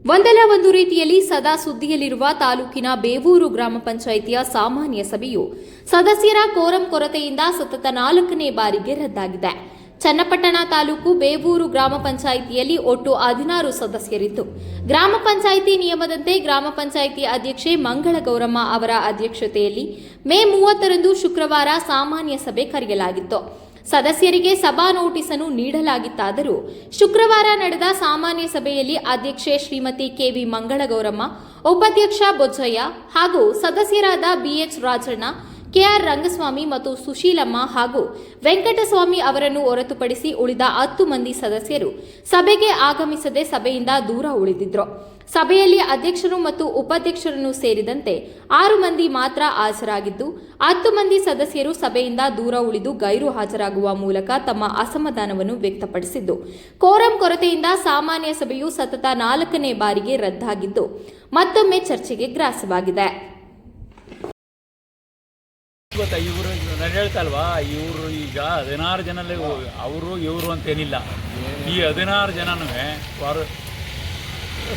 ಒಂದಲ್ಲ ಒಂದು ರೀತಿಯಲ್ಲಿ ಸದಾ ಸುದ್ದಿಯಲ್ಲಿರುವ ತಾಲೂಕಿನ ಬೇವೂರು ಗ್ರಾಮ ಪಂಚಾಯಿತಿಯ ಸಾಮಾನ್ಯ ಸಭೆಯು ಸದಸ್ಯರ ಕೋರಂ ಕೊರತೆಯಿಂದ ಸತತ 4ನೇ ಬಾರಿಗೆ ರದ್ದಾಗಿದೆ. ಚನ್ನಪಟ್ಟಣ ತಾಲೂಕು ಬೇವೂರು ಗ್ರಾಮ ಪಂಚಾಯಿತಿಯಲ್ಲಿ ಒಟ್ಟು 16 ಸದಸ್ಯರಿದ್ದು, ಗ್ರಾಮ ಪಂಚಾಯಿತಿ ನಿಯಮದಂತೆ ಗ್ರಾಮ ಪಂಚಾಯಿತಿ ಅಧ್ಯಕ್ಷೆ ಮಂಗಳ ಗೌರಮ್ಮ ಅವರ ಅಧ್ಯಕ್ಷತೆಯಲ್ಲಿ ಮೇ 30ರಂದು ಶುಕ್ರವಾರ ಸಾಮಾನ್ಯ ಸಭೆ ಕರೆಯಲಾಗಿತ್ತು. ಸದಸ್ಯರಿಗೆ ಸಭಾ ನೋಟಿಸ್ ಅನ್ನು ನೀಡಲಾಗಿತ್ತಾದರೂ ಶುಕ್ರವಾರ ನಡೆದ ಸಾಮಾನ್ಯ ಸಭೆಯಲ್ಲಿ ಅಧ್ಯಕ್ಷೆ ಶ್ರೀಮತಿ ಕೆವಿ ಮಂಗಳಗೌರಮ್ಮ, ಉಪಾಧ್ಯಕ್ಷ ಬೊಜ್ಜಯ್ಯ ಹಾಗೂ ಸದಸ್ಯರಾದ ಬಿಎಚ್ ರಾಜಣ್ಣ, ಕೆಆರ್ ರಂಗಸ್ವಾಮಿ ಮತ್ತು ಸುಶೀಲಮ್ಮ ಹಾಗೂ ವೆಂಕಟಸ್ವಾಮಿ ಅವರನ್ನು ಹೊರತುಪಡಿಸಿ ಉಳಿದ 10 ಮಂದಿ ಸದಸ್ಯರು ಸಭೆಗೆ ಆಗಮಿಸದೆ ಸಭೆಯಿಂದ ದೂರ ಉಳಿದಿದ್ರು. ಸಭೆಯಲ್ಲಿ ಅಧ್ಯಕ್ಷರು ಮತ್ತು ಉಪಾಧ್ಯಕ್ಷರನ್ನು ಸೇರಿದಂತೆ 6 ಮಂದಿ ಮಾತ್ರ ಹಾಜರಾಗಿದ್ದು, 10 ಮಂದಿ ಸದಸ್ಯರು ಸಭೆಯಿಂದ ದೂರ ಉಳಿದು ಗೈರು ಹಾಜರಾಗುವ ಮೂಲಕ ತಮ್ಮ ಅಸಮಾಧಾನವನ್ನು ವ್ಯಕ್ತಪಡಿಸಿದ್ದು, ಕೋರಂ ಕೊರತೆಯಿಂದ ಸಾಮಾನ್ಯ ಸಭೆಯು ಸತತ 4ನೇ ಬಾರಿಗೆ ರದ್ದಾಗಿದ್ದು ಮತ್ತೊಮ್ಮೆ ಚರ್ಚೆಗೆ ಗ್ರಾಸವಾಗಿದೆ. ಗೊತ್ತಾ, ಇವರು ನಾನು ಹೇಳ್ತಲ್ವಾ, ಇವರು ಈಗ 16 ಜನಲ್ಲೇ ಅವರು ಇವರು ಅಂತೇನಿಲ್ಲ. ಈ 16 ಜನನೂ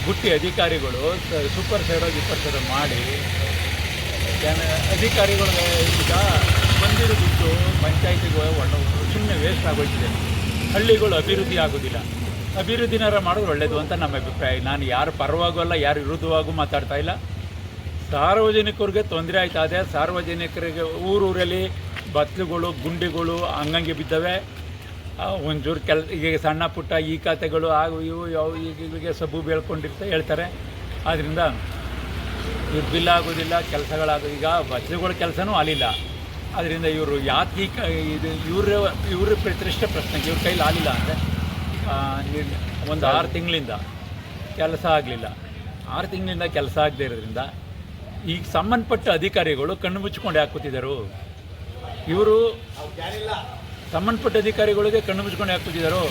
ಗುಟ್ಟಿ ಅಧಿಕಾರಿಗಳು ಸೂಪರ್ ಸೈಡೋ ಮಾಡಿ ಅಧಿಕಾರಿಗಳು ಈಗ ಬಂದಿರೋ ದುಡ್ಡು ಪಂಚಾಯತಿಗೆ ಸುಮ್ಮನೆ ವೇಸ್ಟ್ ಆಗೋಯ್ತಿದೆ. ಹಳ್ಳಿಗಳು ಅಭಿವೃದ್ಧಿ ಆಗೋದಿಲ್ಲ. ಅಭಿವೃದ್ಧಿನಾರ ಮಾಡೋದು ಒಳ್ಳೆಯದು ಅಂತ ನಮ್ಮ ಅಭಿಪ್ರಾಯ. ನಾನು ಯಾರು ಪರವಾಗೂ ಅಲ್ಲ, ಯಾರು ವಿರುದ್ಧವಾಗೂ ಮಾತಾಡ್ತಾ ಇಲ್ಲ. ಸಾರ್ವಜನಿಕರಿಗೆ ತೊಂದರೆ ಆಯ್ತಾ ಇದೆ. ಸಾರ್ವಜನಿಕರಿಗೆ ಊರೂರಲ್ಲಿ ಬತ್ತಲುಗಳು, ಗುಂಡಿಗಳು ಹಂಗಂಗೆ ಬಿದ್ದವೆ. ಒಂಚೂರು ಈಗ ಸಣ್ಣ ಪುಟ್ಟ ಈ ಖಾತೆಗಳು ಹಾಗೂ ಇವು ಈಗ ಸಬ್ಬು ಹೇಳ್ತಾರೆ. ಆದ್ದರಿಂದ ಇವ್ರು ಬಿಲ್ ಆಗೋದಿಲ್ಲ, ಕೆಲಸಗಳಾಗೋ ಈಗ ಬಸ್ಸುಗಳ ಕೆಲಸನೂ ಆಲಿಲ್ಲ. ಆದ್ದರಿಂದ ಇವರು ಯಾಕೆ ಇದು ಇವ್ರ ಪ್ರತಿಷ್ಠೆ ಪ್ರಶ್ನೆಗೆ ಇವ್ರ ಕೈಲಿ ಆಲಿಲ್ಲ ಅಂದರೆ ಒಂದು 6 ತಿಂಗಳಿಂದ ಕೆಲಸ ಆಗಲಿಲ್ಲ. 6 ತಿಂಗಳಿಂದ ಕೆಲಸ ಆಗದೇ ಇರೋದ್ರಿಂದ ಈಗ ಸಂಬಂಧಪಟ್ಟ ಅಧಿಕಾರಿಗಳು ಕಣ್ಣು ಮುಚ್ಚಿಕೊಂಡು ಯಾಕೆ ಕೂತಿದ್ದರು? ಇವರು ಸಂಬಂಧಪಟ್ಟ ಅಧಿಕಾರಿಗಳಿಗೆ ಕಣ್ಣು ಮುಚ್ಕೊಂಡು ಯಾಕೆ ಕೂತಿದ್ದರು?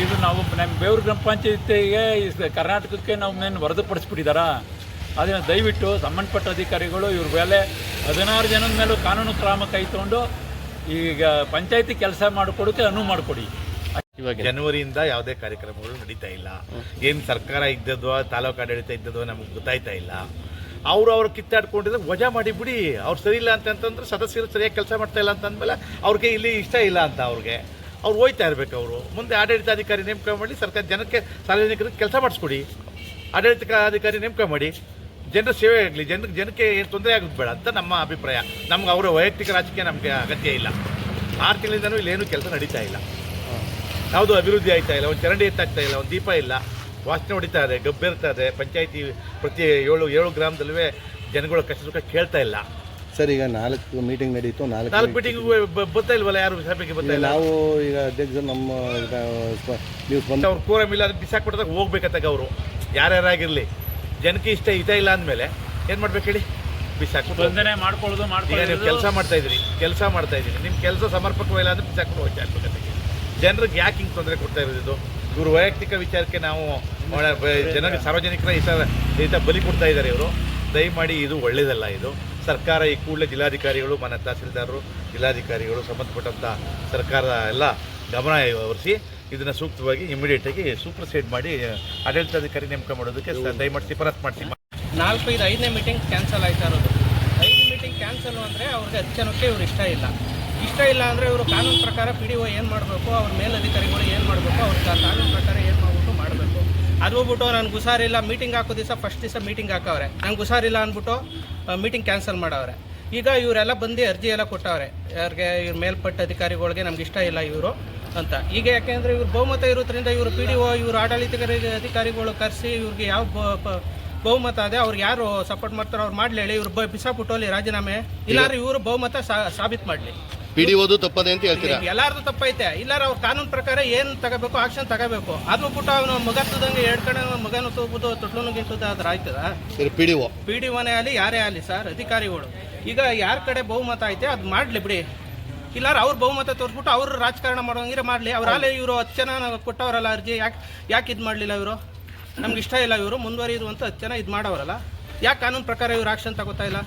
ಈಗ ನಾವು ನಮ್ಮ ಬೇವೂರು ಗ್ರಾಮ ಪಂಚಾಯತಿಗೆ ಕರ್ನಾಟಕಕ್ಕೆ ನಾವು ಮೇನ್ ವರದಿಪಡಿಸ್ಬಿಟ್ಟಿದ್ದಾರಾ? ಅದನ್ನು ದಯವಿಟ್ಟು ಸಂಬಂಧಪಟ್ಟ ಅಧಿಕಾರಿಗಳು ಇವ್ರ ಮೇಲೆ 16 ಜನದ ಮೇಲೂ ಕಾನೂನು ಕ್ರಮ ಕೈ ತೊಗೊಂಡು ಈಗ ಪಂಚಾಯತಿ ಕೆಲಸ ಮಾಡಿಕೊಡೋಕ್ಕೆ ಅನುವು ಮಾಡಿಕೊಡಿ. ಇವಾಗ ಜನವರಿಯಿಂದ ಯಾವುದೇ ಕಾರ್ಯಕ್ರಮಗಳು ನಡೀತಾ ಇಲ್ಲ. ಏನು ಸರ್ಕಾರ ಇದ್ದದೋ ತಾಲೂಕು ಆಡಳಿತ ಇದ್ದದೋ ನಮಗೆ ಗೊತ್ತಾಯ್ತಾ ಇಲ್ಲ. ಅವ್ರು ಕಿತ್ತಾಡ್ಕೊಂಡಿದ್ರೆ ವಜಾ ಮಾಡಿಬಿಡಿ. ಅವ್ರು ಸರಿ ಇಲ್ಲ ಅಂತಂದ್ರೆ ಸದಸ್ಯರು ಸರಿಯಾಗಿ ಕೆಲಸ ಮಾಡ್ತಾ ಇಲ್ಲ ಅಂತಂದಮೇಲೆ ಅವ್ರಿಗೆ ಇಲ್ಲಿ ಇಷ್ಟ ಇಲ್ಲ ಅಂತ ಅವ್ರು ಹೋಯ್ತಾ ಇರಬೇಕು. ಅವರು ಮುಂದೆ ಆಡಳಿತಾಧಿಕಾರಿ ನೇಮಕ ಮಾಡಿ ಸರ್ಕಾರ ಜನಕ್ಕೆ ಸಾರ್ವಜನಿಕರಿಗೆ ಕೆಲಸ ಮಾಡಿಸ್ಕೊಡಿ. ಆಡಳಿತಾಧಿಕಾರಿ ನೇಮಕ ಮಾಡಿ, ಜನರ ಸೇವೆ ಆಗಲಿ, ಜನಕ್ಕೆ ಏನು ತೊಂದರೆ ಆಗೋದು ಬೇಡ ಅಂತ ನಮ್ಮ ಅಭಿಪ್ರಾಯ. ನಮ್ಗೆ ಅವರ ವೈಯಕ್ತಿಕ ರಾಜಕೀಯ ನಮಗೆ ಅಗತ್ಯ ಇಲ್ಲ. 6 ತಿಂಗಳಿಂದನೂ ಇಲ್ಲೇನು ಕೆಲಸ ನಡೀತಾ ಇಲ್ಲ. ಯಾವುದೂ ಅಭಿವೃದ್ಧಿ ಆಯ್ತಾ ಇಲ್ಲ. ಒಂದು ಚರಂಡಿ ಎತ್ತಾಗ್ತಾ ಇಲ್ಲ, ಒಂದು ದೀಪ ಇಲ್ಲ, ವಾಸನೆ ಹೊಡಿತಾ ಇದೆ, ಗಬ್ಬಿರ್ತಾ ಇದೆ. ಪಂಚಾಯತಿ ಪ್ರತಿ 7 ಗ್ರಾಮದಲ್ಲೂ ಜನಗಳು ಕಷ್ಟ ಸುಖ ಕೇಳ್ತಾ ಇಲ್ಲ. ಸರ್, ಈಗ 4 ಮೀಟಿಂಗ್ ನಡೀತು. 4 ಮೀಟಿಂಗ್ ಬರ್ತಾ ಇಲ್ವಲ್ಲ, ಯಾರು ಸಭೆಗೆ ಬರ್ತಾ ಇಲ್ಲ. ನಾವು ಈಗ ಅಧ್ಯಕ್ಷರು ನಮ್ಮ ನೀವು ಅವ್ರು ಕೋರಮ್ ಇಲ್ಲ, ಅದಕ್ಕೆ ಬಿಸಾಕ್ಬಿಟ್ಟಾಗ ಹೋಗ್ಬೇಕಂತಾಗ ಅವರು ಯಾರ್ಯಾರಾಗಿರಲಿ ಜನಕ್ಕೆ ಇಷ್ಟ ಇಲ್ಲ ಅಂದಮೇಲೆ ಏನು ಮಾಡ್ಬೇಕು ಹೇಳಿ? ಬಿಸಾಕ್ಬಿಟ್ಟು ಮಾಡ್ಕೊಳ್ಳೋದು. ನೀವು ಕೆಲಸ ಮಾಡ್ತಾ ಇದ್ದೀರಿ ನಿಮ್ಮ ಕೆಲಸ ಸಮರ್ಪಕವಿಲ್ಲ ಅಂದರೆ ಬಿಸಾಕ್ಬಿಟ್ಟು ಹೋಗ್ತಾ ಇರ್ಬೇಕಂತ. ಜನರಿಗೆ ಯಾಕೆ ಹಿಂಗೆ ತೊಂದರೆ ಕೊಡ್ತಾ ಇರೋದು? ಇವರು ವೈಯಕ್ತಿಕ ವಿಚಾರಕ್ಕೆ ನಾವು ಜನರಿಗೆ ಸಾರ್ವಜನಿಕರ ಈ ಬಲಿ ಕೊಡ್ತಾ ಇದ್ದಾರೆ ಇವರು. ದಯಮಾಡಿ ಇದು ಒಳ್ಳೆಯದಲ್ಲ. ಇದು ಸರ್ಕಾರ ಈ ಕೂಡಲೇ ಜಿಲ್ಲಾಧಿಕಾರಿಗಳು, ಮನೆ ತಹಸೀಲ್ದಾರರು, ಜಿಲ್ಲಾಧಿಕಾರಿಗಳು ಸಂಬಂಧಪಟ್ಟಂಥ ಸರ್ಕಾರದ ಎಲ್ಲ ಗಮನ ಹರಿಸಿ ಇದನ್ನು ಸೂಕ್ತವಾಗಿ ಇಮಿಡಿಯೇಟಾಗಿ ಸೂಪರ್ಸೈಡ್ ಮಾಡಿ ಆಡಳಿತಾಧಿಕಾರಿ ನೇಮಕ ಮಾಡೋದಕ್ಕೆ ದಯಮಾಡಿ ಶಿಫಾರಸು ಮಾಡ್ತೀವಿ. 5ನೇ ಮೀಟಿಂಗ್ ಕ್ಯಾನ್ಸಲ್ ಆಯ್ತಾ ಇರೋದು. 5 ಮೀಟಿಂಗ್ ಕ್ಯಾನ್ಸಲ್ ಅಂದರೆ ಅವ್ರಿಗೆ 10 ಜನಕ್ಕೆ ಇವ್ರು ಇಷ್ಟ ಇಲ್ಲ ಅಂದರೆ ಇವರು ಕಾನೂನು ಪ್ರಕಾರ PDO ಏನು ಮಾಡಬೇಕು, ಅವ್ರ ಮೇಲಧಿಕಾರಿಗಳು ಏನು ಮಾಡಬೇಕು, ಅವ್ರ ಕಾನೂನು ಪ್ರಕಾರ ಏನು ಮಾಡಬೇಕು. ಅದು ಹೋಗ್ಬಿಟ್ಟು ನನಗೆ ಹುಷಾರಿಲ್ಲ, ಮೀಟಿಂಗ್ ಹಾಕೋ ದಿವಸ ಫಸ್ಟ್ ದಿವಸ ಮೀಟಿಂಗ್ ಹಾಕವ್ರೆ, ನಂಗೆ ಹುಷಾರಿಲ್ಲ ಅಂದ್ಬಿಟ್ಟು ಮೀಟಿಂಗ್ ಕ್ಯಾನ್ಸಲ್ ಮಾಡವ್ರೆ. ಈಗ ಇವರೆಲ್ಲ ಬಂದು ಅರ್ಜಿ ಎಲ್ಲ ಕೊಟ್ಟವ್ರೆ, ಯಾರಿಗೆ ಇವ್ರ ಮೇಲ್ಪಟ್ಟ ಅಧಿಕಾರಿಗಳಿಗೆ ನಮ್ಗೆ ಇಷ್ಟ ಇಲ್ಲ ಇವರು ಅಂತ. ಈಗ ಯಾಕೆಂದರೆ ಇವ್ರು ಬಹುಮತ ಇರೋದ್ರಿಂದ ಇವರು PDO ಇವರು ಆಡಳಿತ ಅಧಿಕಾರಿಗಳು ಕರೆಸಿ ಇವ್ರಿಗೆ ಯಾವ ಬಹುಮತ ಅದೇ ಅವ್ರಿಗೆ ಯಾರು ಸಪೋರ್ಟ್ ಮಾಡ್ತಾರೋ ಅವ್ರು ಮಾಡಲಿ ಹೇಳಿ. ಇವ್ರು ಬಿಸಾಪುಟ್ಟೋಲಿ ರಾಜೀನಾಮೆ, ಇಲ್ಲಾರು ಇವರು ಬಹುಮತ ಸಾಬೀತು ಮಾಡಲಿ. PDOದು ತಪ್ಪದೆ ಅಂತ ಹೇಳ್ತೀರಾ? ಎಲ್ಲಾರ್ದು ತಪ್ಪೈತೆ. ಇಲ್ಲಾರ ಅವ್ರ ಕಾನೂನು ಪ್ರಕಾರ ಏನು ತಗೋಬೇಕು ಆಕ್ಷನ್ ತಗೋಬೇಕು. ಅದು ಬಿಟ್ಟು ಅವನು ಮಗತ್ತದಂಗೆ 2 ಕಡೆ ಮಗನ ತೂಗುದು ತೊಟ್ಲೂ ಗಿಟ್ಟುದು ಅದ್ರ ಆಯ್ತದ? PDOನೇ ಆಗಲಿ ಯಾರೇ ಆಗಲಿ ಸರ್, ಅಧಿಕಾರಿಗಳು ಈಗ ಯಾರ ಕಡೆ ಬಹುಮತ ಐತೆ ಅದು ಮಾಡಲಿ ಬಿಡಿ. ಇಲ್ಲಾರ ಅವ್ರ ಬಹುಮತ ತೋರಿಸ್ಬಿಟ್ಟು ಅವ್ರು ರಾಜಕಾರಣ ಮಾಡೋಂಗಿರ ಮಾಡಲಿ. ಅವರಾಲೆ ಇವರು 10 ಜನ ಕೊಟ್ಟವರಲ್ಲ ಅರ್ಜಿ, ಯಾಕೆ ಇದು ಮಾಡಲಿಲ್ಲ ಇವರು? ನಮ್ಗೆ ಇಷ್ಟ ಇಲ್ಲ ಇವರು ಮುಂದುವರಿಯುವುದು ಅಂತ 10 ಜನ ಇದು ಮಾಡೋರಲ್ಲ, ಯಾಕೆ ಕಾನೂನು ಪ್ರಕಾರ ಇವ್ರು ಆಕ್ಷನ್ ತಗೋತಾ ಇಲ್ಲ?